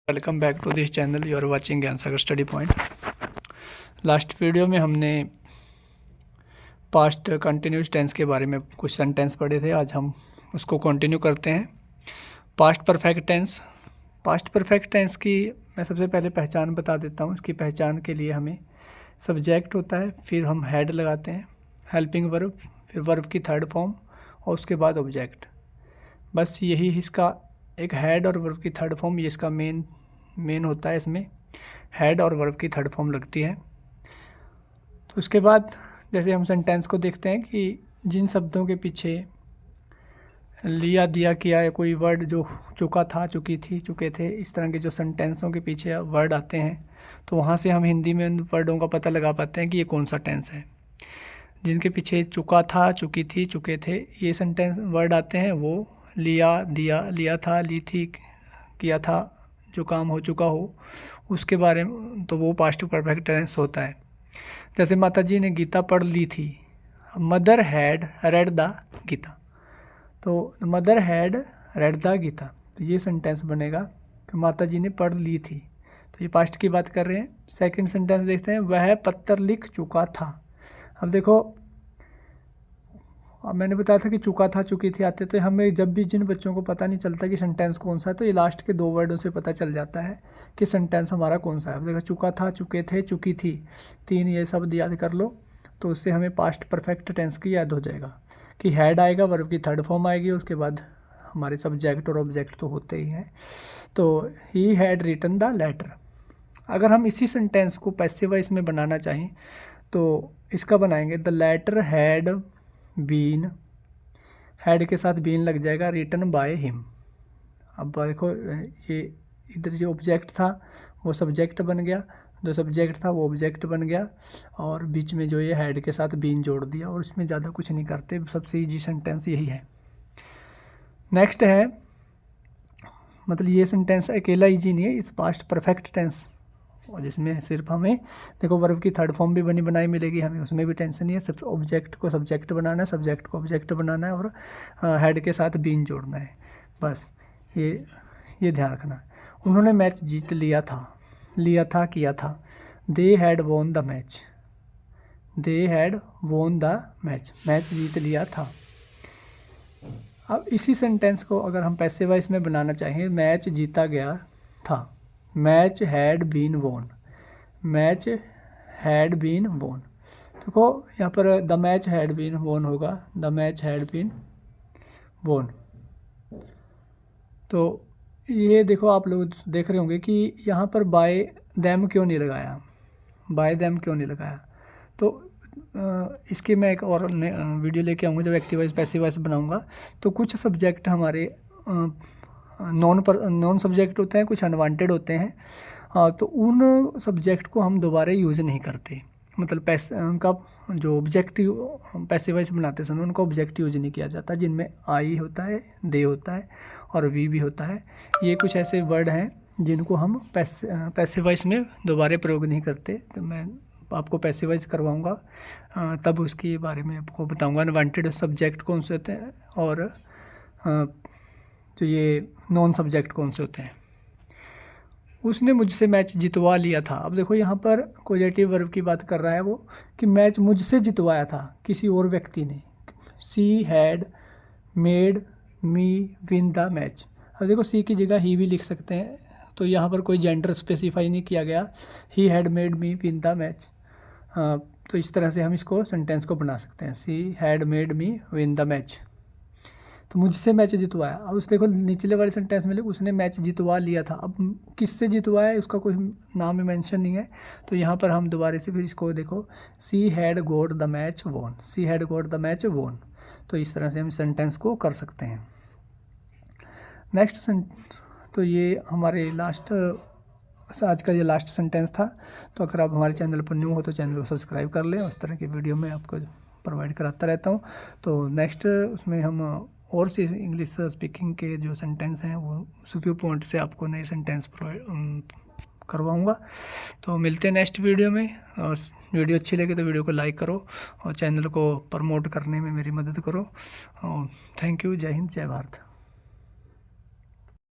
Welcome back to this channel. You are watching Gyan Sagar study point. Last video में हमने past continuous tense के बारे में कुछ सेंटेंस पढ़े थे। आज हम उसको कंटिन्यू करते हैं। Past perfect tense. Past perfect tense की मैं सबसे पहले पहचान बता देता हूँ। इसकी पहचान के लिए हमें सब्जेक्ट होता है, फिर हम हेड लगाते हैं, हेल्पिंग वर्ब, फिर वर्ब की थर्ड फॉर्म और उसके बाद ऑब्जेक्ट। बस यही इसका एक हेड और वर्ब की थर्ड फॉर्म, ये इसका मेन होता है। इसमें हेड और वर्ब की थर्ड फॉर्म लगती है। तो उसके बाद जैसे हम सेंटेंस को देखते हैं कि जिन शब्दों के पीछे लिया, दिया, किया या कोई वर्ड जो चुका था, चुकी थी, चुके थे, इस तरह के जो सेंटेंसों के पीछे वर्ड आते हैं तो वहाँ से हम हिंदी में उन वर्डों का पता लगा पाते हैं कि ये कौन सा टेंस है। जिनके पीछे चुका था, चुकी थी, चुके थे, ये सेंटेंस वर्ड आते हैं, वो लिया, दिया, लिया था, ली थी, किया था, जो काम हो चुका हो उसके बारे में, तो वो पास्ट परफेक्ट टेंस होता है। जैसे माता जी ने गीता पढ़ ली थी, mother had read the Gita, तो mother had read the Gita, तो ये सेंटेंस बनेगा कि माता जी ने पढ़ ली थी। तो ये पास्ट की बात कर रहे हैं। सेकंड सेंटेंस देखते हैं, वह पत्र लिख चुका था। अब देखो, अब मैंने बताया था कि चुका था, चुकी थी आते थे। हमें जब भी जिन बच्चों को पता नहीं चलता कि सेंटेंस कौन सा है, तो ये लास्ट के दो वर्डों से पता चल जाता है कि सेंटेंस हमारा कौन सा है। अब देखो, चुका था, चुके थे, चुकी थी, तीन ये शब्द याद कर लो तो उससे हमें पास्ट परफेक्ट टेंस की याद हो जाएगा कि हेड आएगा, वर्ब की थर्ड फॉर्म आएगी, उसके बाद हमारे सब्जेक्ट और ऑब्जेक्ट तो होते ही हैं। तो he had written the letter. अगर हम इसी सेंटेंस को पैसिव वॉइस में बनाना चाहें तो इसका बनाएंगे, the letter had been, had के साथ बीन लग जाएगा, रिटन बाय हिम। अब देखो, ये इधर जो ऑब्जेक्ट था वो सब्जेक्ट बन गया, जो सब्जेक्ट था वो ऑब्जेक्ट बन गया, और बीच में जो ये हेड के साथ बीन जोड़ दिया, और इसमें ज़्यादा कुछ नहीं करते। सबसे ईजी सेंटेंस यही है। नेक्स्ट है, मतलब ये सेंटेंस अकेला ईजी नहीं है, इस पास्ट परफेक्ट टेंस, और जिसमें सिर्फ हमें देखो वर्ब की थर्ड फॉर्म भी बनी बनाई मिलेगी हमें, उसमें भी टेंशन नहीं है। सिर्फ ऑब्जेक्ट को सब्जेक्ट बनाना है, सब्जेक्ट को ऑब्जेक्ट बनाना है, और हेड के साथ बीन जोड़ना है। बस ये ध्यान रखना। उन्होंने मैच जीत लिया था, लिया था, किया था। They had won the match, they had won the match, match जीत लिया था। अब इसी सेंटेंस को अगर हम पैसिव वॉइस में बनाना चाहें, मैच जीता गया था, मैच हैड बीन वोन, मैच हैड बीन वोन। देखो यहाँ पर द मैच हैड बीन वोन होगा, द मैच हैड बीन वोन। तो ये देखो, आप लोग देख रहे होंगे कि यहाँ पर बाय दैम क्यों नहीं लगाया, बाय दैम क्यों नहीं लगाया। तो इसकी मैं एक और वीडियो लेके आऊँगा जब एक्टिव वॉइस पैसिव वॉइस बनाऊँगा। तो कुछ सब्जेक्ट हमारे नॉन सब्जेक्ट होते हैं, कुछ अनवांटेड होते हैं। तो उन सब्जेक्ट को हम दोबारा यूज़ नहीं करते, मतलब उनका जो ऑब्जेक्टिव पैसिव वॉइस बनाते समय उनका ऑब्जेक्ट यूज नहीं किया जाता, जिनमें आई होता है, दे होता है और वी भी होता है। ये कुछ ऐसे वर्ड हैं जिनको हम पैसिव वॉइस में दोबारा प्रयोग नहीं करते। तो मैं आपको पैसिव वॉइस करवाऊँगा, तब उसके बारे में आपको बताऊँगा अनवांटेड सब्जेक्ट कौन से होते हैं और तो ये नॉन सब्जेक्ट कौन से होते हैं। उसने मुझसे मैच जितवा लिया था। अब देखो, यहाँ पर पॉजिटिव वर्ब की बात कर रहा है वो, कि मैच मुझसे जितवाया था किसी और व्यक्ति ने। She had made me win the match. अब देखो, सी की जगह ही भी लिख सकते हैं, तो यहाँ पर कोई जेंडर स्पेसिफाई नहीं किया गया। He had made me win the match. तो इस तरह से हम इसको सेंटेंस को बना सकते हैं, she had made me win the match. तो मुझसे मैच जितवाया। अब उस देखो निचले वाले सेंटेंस में उसने मैच जितवा लिया था। अब किससे जितवाया है उसका कोई नाम में मेंशन नहीं है, तो यहाँ पर हम दोबारा से फिर इसको देखो, she had got the match won, she had got the match won. तो इस तरह से हम सेंटेंस को कर सकते हैं। नेक्स्ट तो ये हमारे आज का ये लास्ट सेंटेंस था। तो अगर आप हमारे चैनल पर न्यू हो तो चैनल को सब्सक्राइब कर लें, उस तरह की वीडियो मैं आपको प्रोवाइड कराता रहता हूँ। तो नेक्स्ट उसमें हम और से इंग्लिश स्पीकिंग के जो सेंटेंस हैं वो उस व्यू पॉइंट से आपको नए सेंटेंस करवाऊँगा। तो मिलते हैं नेक्स्ट वीडियो में, और वीडियो अच्छी लगे तो वीडियो को लाइक करो और चैनल को प्रमोट करने में मेरी मदद करो। Thank you. जय हिंद, जय भारत।